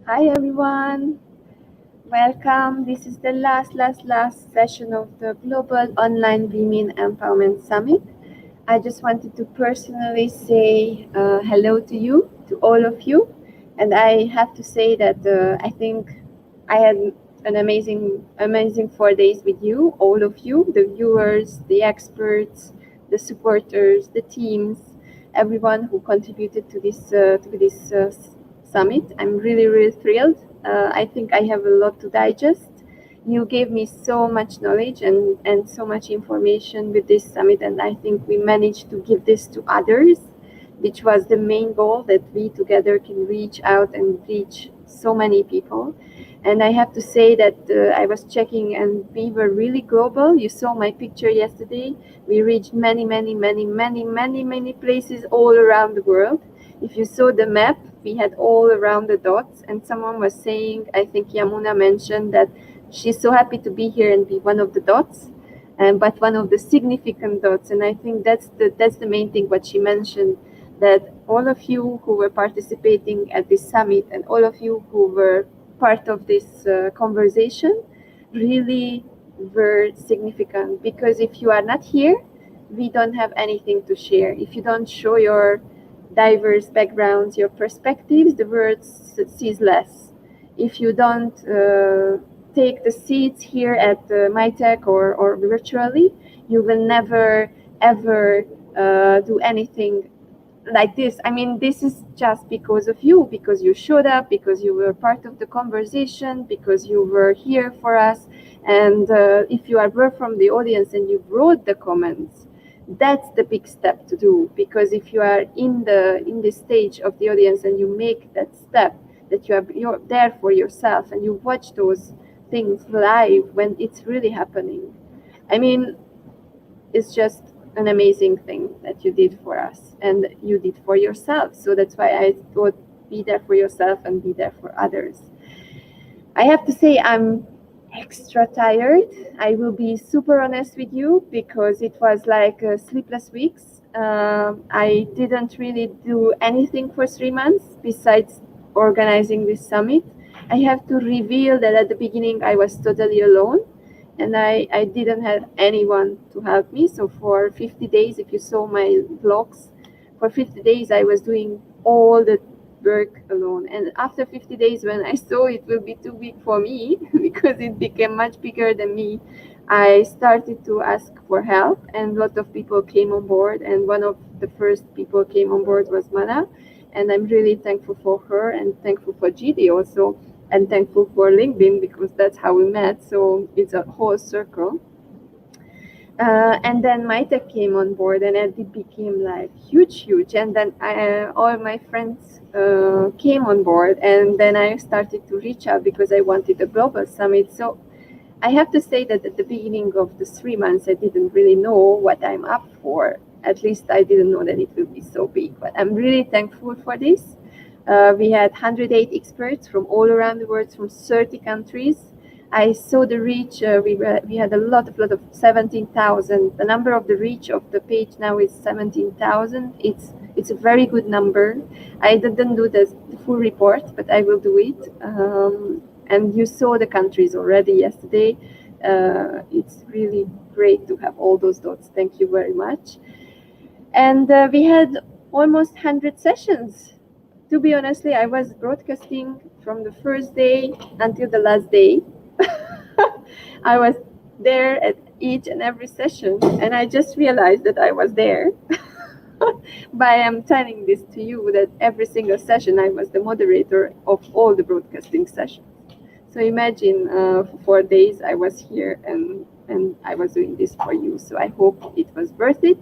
Hi everyone, welcome. This is the last session of the Global Online Women Empowerment Summit. I just wanted to personally say hello to you, to all of you. And I have to say that I think I had an amazing 4 days with you, all of you, the viewers, the experts, the supporters, the teams, everyone who contributed to this summit. I'm really thrilled. I think I have a lot to digest. You gave me so much knowledge and so much information with this summit, and I think we managed to give this to others, which was the main goal, that we together can reach out and reach so many people. And I have to say that I was checking and we were really global. You saw my picture yesterday. We reached many places all around the world. If you saw the map, we had all around the dots, and someone was saying, I think Yamuna mentioned that she's so happy to be here and be one of the dots, but one of the significant dots. And I think that's the main thing what she mentioned, that all of you who were participating at this summit and all of you who were part of this conversation really were significant, because if you are not here, we don't have anything to share. If you don't show your diverse backgrounds, your perspectives, the world sees less. If you don't take the seats here at MyTech or virtually, you will never ever do anything like this. I mean, this is just because of you, because you showed up, because you were part of the conversation, because you were here for us. And if you were from the audience and you wrote the comments, that's the big step to do. Because if you are in the stage of the audience and you make that step, that you're there for yourself and you watch those things live when it's really happening, I mean, it's just an amazing thing that you did for us and you did for yourself. So that's why I thought, be there for yourself and be there for others. I have to say I'm extra tired. I will be super honest with you, because it was like sleepless weeks. I didn't really do anything for 3 months besides organizing this summit. I have to reveal that at the beginning I was totally alone, and I didn't have anyone to help me. So for 50 days, if you saw my vlogs, for 50 days I was doing all the work alone. And after 50 days, when I saw it will be too big for me because it became much bigger than me, I started to ask for help, and a lot of people came on board. And one of the first people came on board was Mana, and I'm really thankful for her and thankful for GD also, and thankful for LinkedIn, because that's how we met. So it's a whole circle. And then MyTech came on board, and it became like huge. And then all my friends came on board, and then I started to reach out because I wanted a global summit. So I have to say that at the beginning of the 3 months, I didn't really know what I'm up for. At least I didn't know that it would be so big. But I'm really thankful for this. We had 108 experts from all around the world, from 30 countries. I saw the reach. We had a lot of 17,000. The number of the reach of the page now is 17,000. It's a very good number. I didn't do the full report, but I will do it. And you saw the countries already yesterday. It's really great to have all those dots. Thank you very much. And we had almost 100 sessions. To be honestly, I was broadcasting from the first day until the last day. I was there at each and every session, and I just realized that I was there. But I am telling this to you, that every single session I was the moderator of all the broadcasting sessions. So imagine for 4 days I was here and I was doing this for you. So I hope it was worth it.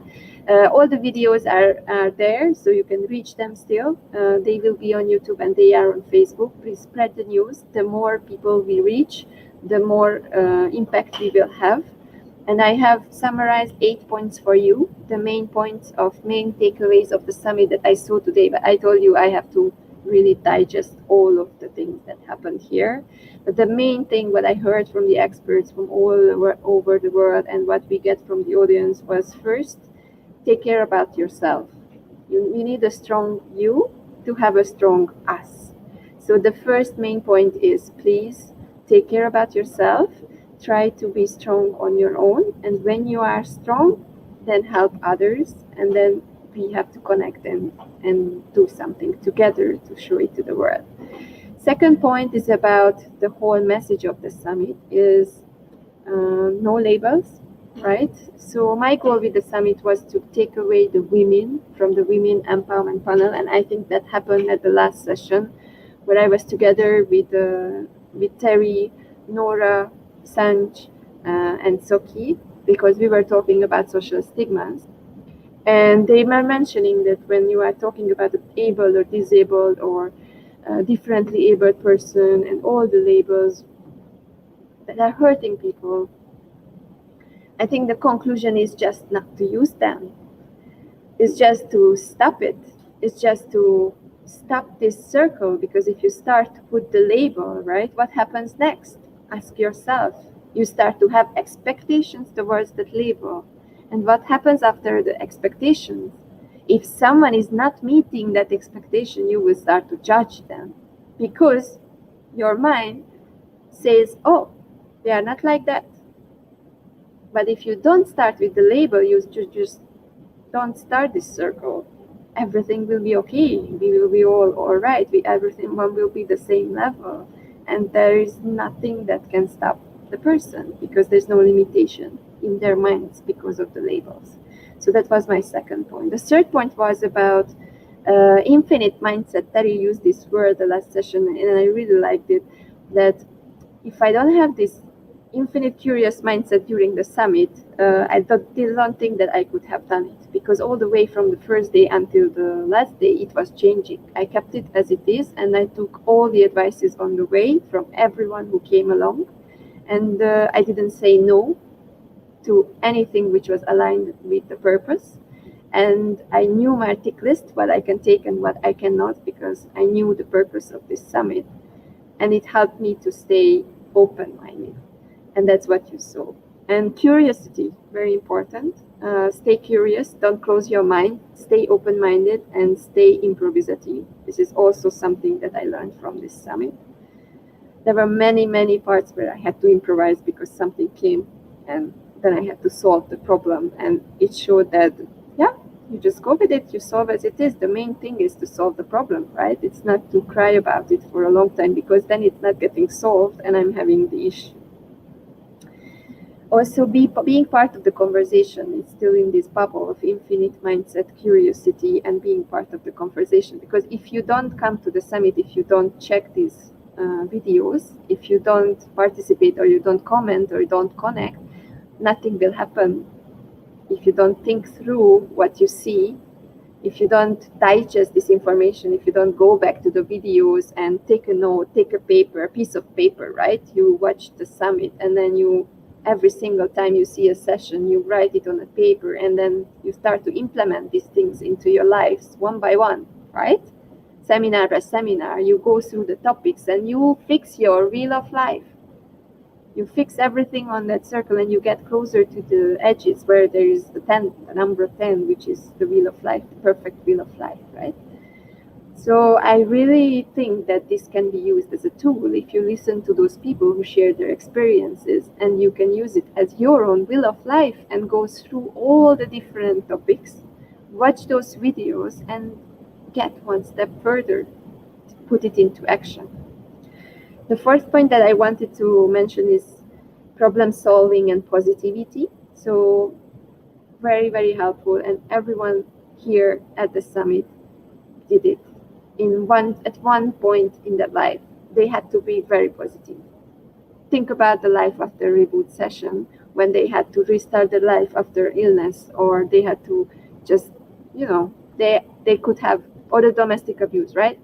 All the videos are there, so you can reach them still. They will be on YouTube and they are on Facebook. Please spread the news. The more people we reach, the more impact we will have. And I have summarized 8 points for you, the main points of main takeaways of the summit that I saw today. But I told you I have to really digest all of the things that happened here. But the main thing, what I heard from the experts from all over the world and what we get from the audience was, first, take care about yourself. You need a strong you to have a strong us. So the first main point is, please take care about yourself. Try to be strong on your own. And when you are strong, then help others. And then we have to connect and do something together to show it to the world. Second point is about the whole message of the summit is no labels, right? So my goal with the summit was to take away the women from the women empowerment panel, and I think that happened at the last session, where I was together with Terry, Nora, Sanj, and Soki, because we were talking about social stigmas. And they were mentioning that when you are talking about able or disabled or differently abled person and all the labels that are hurting people, I think the conclusion is just not to use them. It's just to stop it. It's just to stop this circle, because if you start to put the label, right, what happens next? Ask yourself. You start to have expectations towards that label. And what happens after the expectations? If someone is not meeting that expectation, you will start to judge them, because your mind says, oh, they are not like that. But if you don't start with the label, you just don't start this circle. Everything will be okay. We will be all right. Everyone will be the same level. And there is nothing that can stop the person, because there's no limitation in their minds because of the labels. So that was my second point. The third point was about infinite mindset. Terry used this word the last session, and I really liked it, that if I don't have this infinite curious mindset during the summit, I don't think that I could have done it, because all the way from the first day until the last day, it was changing. I kept it as it is, and I took all the advices on the way from everyone who came along, and I didn't say no to anything which was aligned with the purpose. And I knew my tick list, what I can take and what I cannot, because I knew the purpose of this summit, and it helped me to stay open-minded. And that's what you saw. And curiosity, very important. Stay curious, don't close your mind, stay open-minded, and stay improvisative. This is also something that I learned from this summit. There were many parts where I had to improvise because something came, and then I had to solve the problem. And it showed that, yeah, you just go with it, you solve as it is. The main thing is to solve the problem, right? It's not to cry about it for a long time, because then it's not getting solved and I'm having the issue. Also, being part of the conversation. It's still in this bubble of infinite mindset, curiosity, and being part of the conversation. Because if you don't come to the summit, if you don't check these videos, if you don't participate, or you don't comment, or you don't connect, nothing will happen. If you don't think through what you see, if you don't digest this information, if you don't go back to the videos and take a note, take a piece of paper, right? You watch the summit, and then you, every single time you see a session, you write it on a paper, and then you start to implement these things into your lives one by one, right? Seminar by seminar, you go through the topics and you fix your wheel of life. You fix everything on that circle, and you get closer to the edges where there is the number 10, which is the wheel of life, the perfect wheel of life, right? So I really think that this can be used as a tool if you listen to those people who share their experiences, and you can use it as your own wheel of life and go through all the different topics, watch those videos, and get one step further, put it into action. The fourth point that I wanted to mention is problem solving and positivity. So very helpful, and everyone here at the summit did it. At one point in their life, they had to be very positive. Think about the life after reboot session, when they had to restart their life after illness, or they had to just, they could have, or the domestic abuse, right?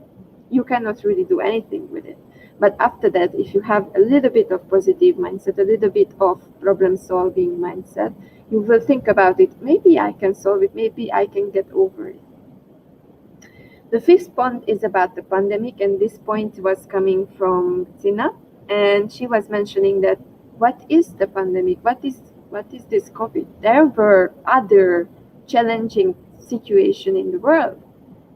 You cannot really do anything with it. But after that, if you have a little bit of positive mindset, a little bit of problem-solving mindset, you will think about it. Maybe I can solve it. Maybe I can get over it. The fifth point is about the pandemic, and this point was coming from Tina, and she was mentioning that what is the pandemic? What is this COVID? There were other challenging situations in the world.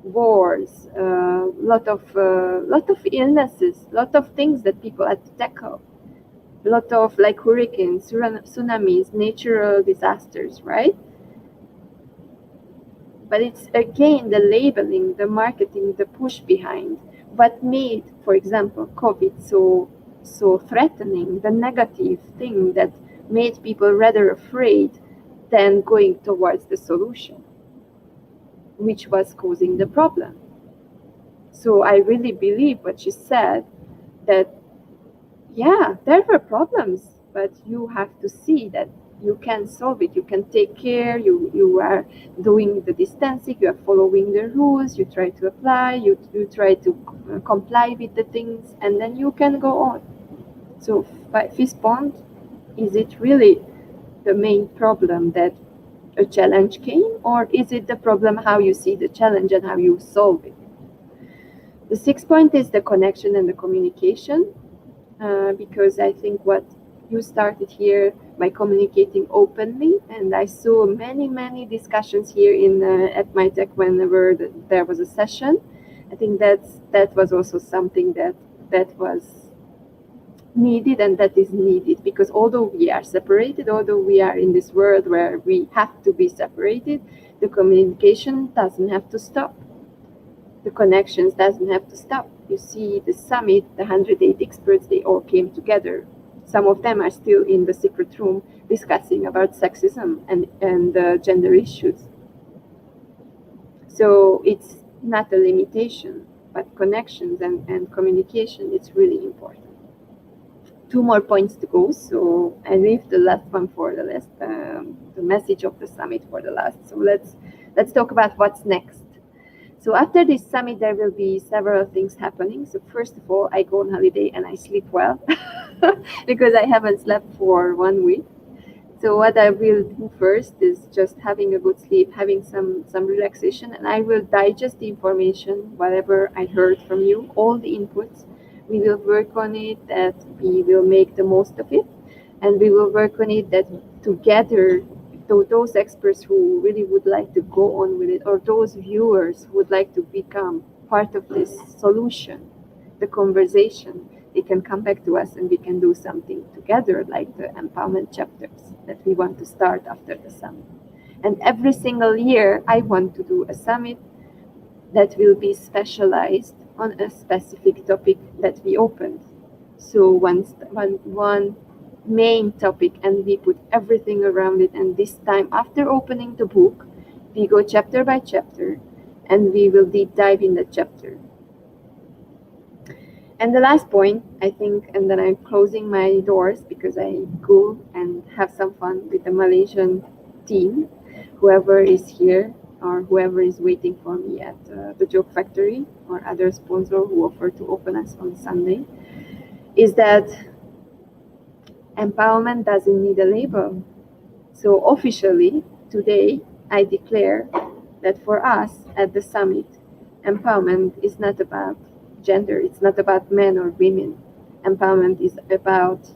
wars, lot of illnesses, lot of things that people had to tackle, lot of like hurricanes, tsunamis, natural disasters, right? But it's again the labeling, the marketing, the push behind what made, for example, COVID so threatening, the negative thing that made people rather afraid than going towards the solution, which was causing the problem. So I really believe what she said, that yeah, there were problems, but you have to see that you can solve it. You can take care. You are doing the distancing. You are following the rules. You try to apply. You try to comply with the things, and then you can go on. So, by this point, is it really the main problem that a challenge came, or is it the problem how you see the challenge and how you solve it? The sixth point is the connection and the communication. Because I think what you started here by communicating openly, and I saw many discussions here in at my tech whenever there was a session. I think that was also something that was needed and that is needed, because although we are separated, although we are in this world where we have to be separated, the communication doesn't have to stop. The connections doesn't have to stop. You see the summit, the 108 experts, they all came together. Some of them are still in the secret room discussing about sexism and gender issues. So it's not a limitation, but connections and communication, it's really important. Two more points to go, so I leave the last one for the last, the message of the summit for the last. So let's talk about what's next. So after this summit, there will be several things happening. So first of all, I go on holiday and I sleep well because I haven't slept for 1 week. So what I will do first is just having a good sleep, having some relaxation, and I will digest the information, whatever I heard from you, all the inputs. We will work on it, that we will make the most of it, and we will work on it that together, those experts who really would like to go on with it, or those viewers who would like to become part of this solution, the conversation, they can come back to us and we can do something together, like the empowerment chapters that we want to start after the summit. And every single year, I want to do a summit that will be specialized on a specific topic that we opened. So one main topic, and we put everything around it. And this time, after opening the book, we go chapter by chapter, and we will deep dive in the chapter. And the last point, I think, and then I'm closing my doors because I go and have some fun with the Malaysian team, whoever is here or whoever is waiting for me at the Joke Factory or other sponsor who offer to open us on Sunday, is that empowerment doesn't need a label. So officially, today, I declare that for us at the summit, empowerment is not about gender, it's not about men or women. Empowerment is about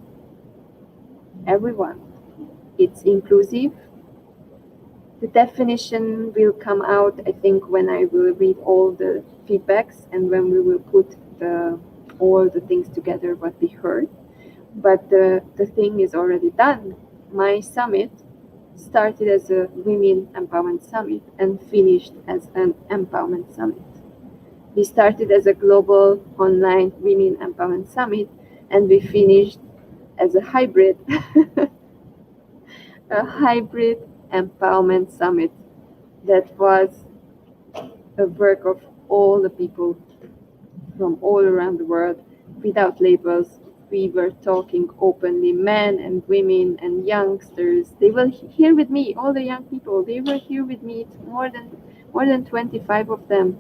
everyone. It's inclusive. The definition will come out, I think, when I will read all the feedbacks and when we will put all the things together what we heard. But the thing is already done. My summit started as a Women Empowerment Summit and finished as an Empowerment Summit. We started as a global online Women Empowerment Summit, and we finished as a hybrid, a hybrid empowerment summit that was a work of all the people from all around the world without labels. We were talking openly, men and women and youngsters. They were here with me, all the young people. They were here with me, more than 25 of them.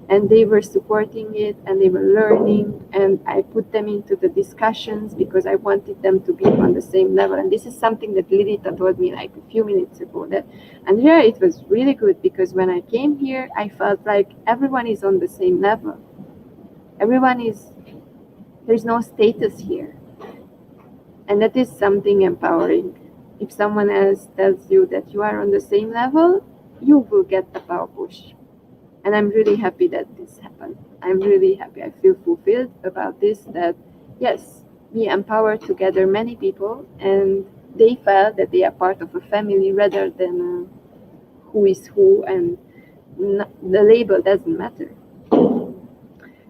And they were supporting it and they were learning, and I put them into the discussions because I wanted them to be on the same level. And this is something that Lidita told me like a few minutes ago, that Andrea, it was really good because when I came here, I felt like everyone is on the same level. There's no status here. And that is something empowering. If someone else tells you that you are on the same level, you will get the power push. And I'm really happy that this happened. I'm really happy. I feel fulfilled about this, that yes, we empower together many people, and they felt that they are part of a family rather than who is who, and the label doesn't matter.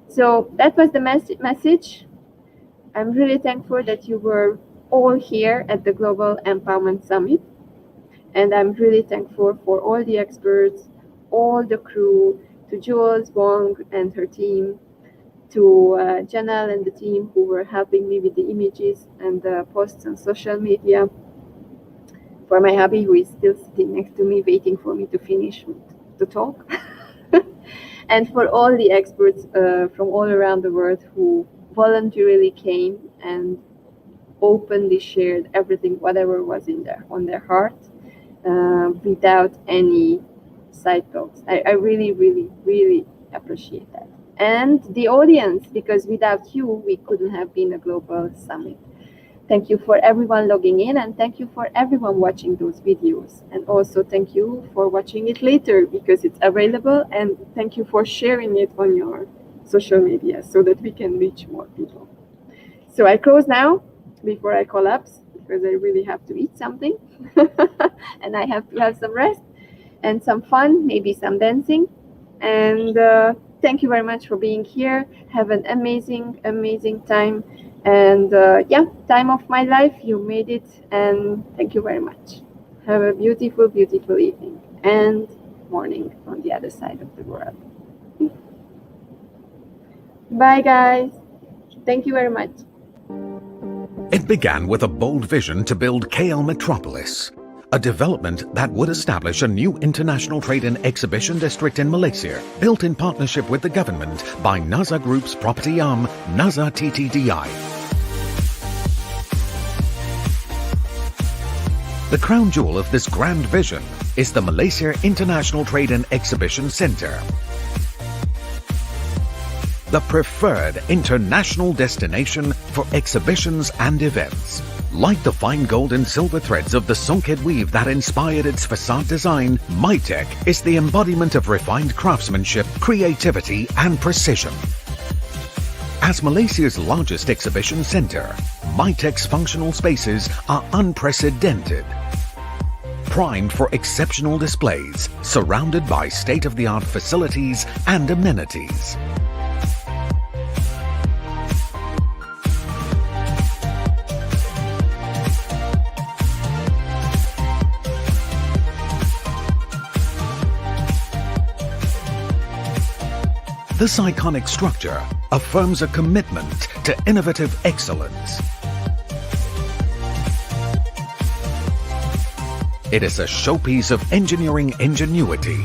So that was the message. I'm really thankful that you were all here at the Global Empowerment Summit. And I'm really thankful for all the experts, all the crew, to Jules Wong and her team, to Janelle and the team who were helping me with the images and the posts on social media, for my hubby who is still sitting next to me waiting for me to finish to talk, and for all the experts from all around the world who voluntarily came and openly shared everything, whatever was on their heart, without any side talks. I really, really, really appreciate that. And the audience, because without you, we couldn't have been a global summit. Thank you for everyone logging in, and thank you for everyone watching those videos. And also thank you for watching it later, because it's available, and thank you for sharing it on your social media so that we can reach more people. So I close now before I collapse, because I really have to eat something and I have to have some rest and some fun, maybe some dancing. And thank you very much for being here. Have an amazing, amazing time. And yeah, time of my life, you made it. And thank you very much. Have a beautiful, beautiful evening and morning on the other side of the world. Bye, guys. Thank you very much. It began with a bold vision to build KL Metropolis, a development that would establish a new international trade and exhibition district in Malaysia, built in partnership with the government by NASA Group's property arm, NASA TTDI. The crown jewel of this grand vision is the Malaysia International Trade and Exhibition Centre, the preferred international destination for exhibitions and events. Like the fine gold and silver threads of the Songket weave that inspired its facade design, MyTech is the embodiment of refined craftsmanship, creativity and precision. As Malaysia's largest exhibition centre, MyTech's functional spaces are unprecedented. Primed for exceptional displays, surrounded by state-of-the-art facilities and amenities. This iconic structure affirms a commitment to innovative excellence. It is a showpiece of engineering ingenuity.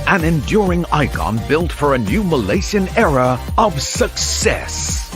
An enduring icon built for a new Malaysian era of success.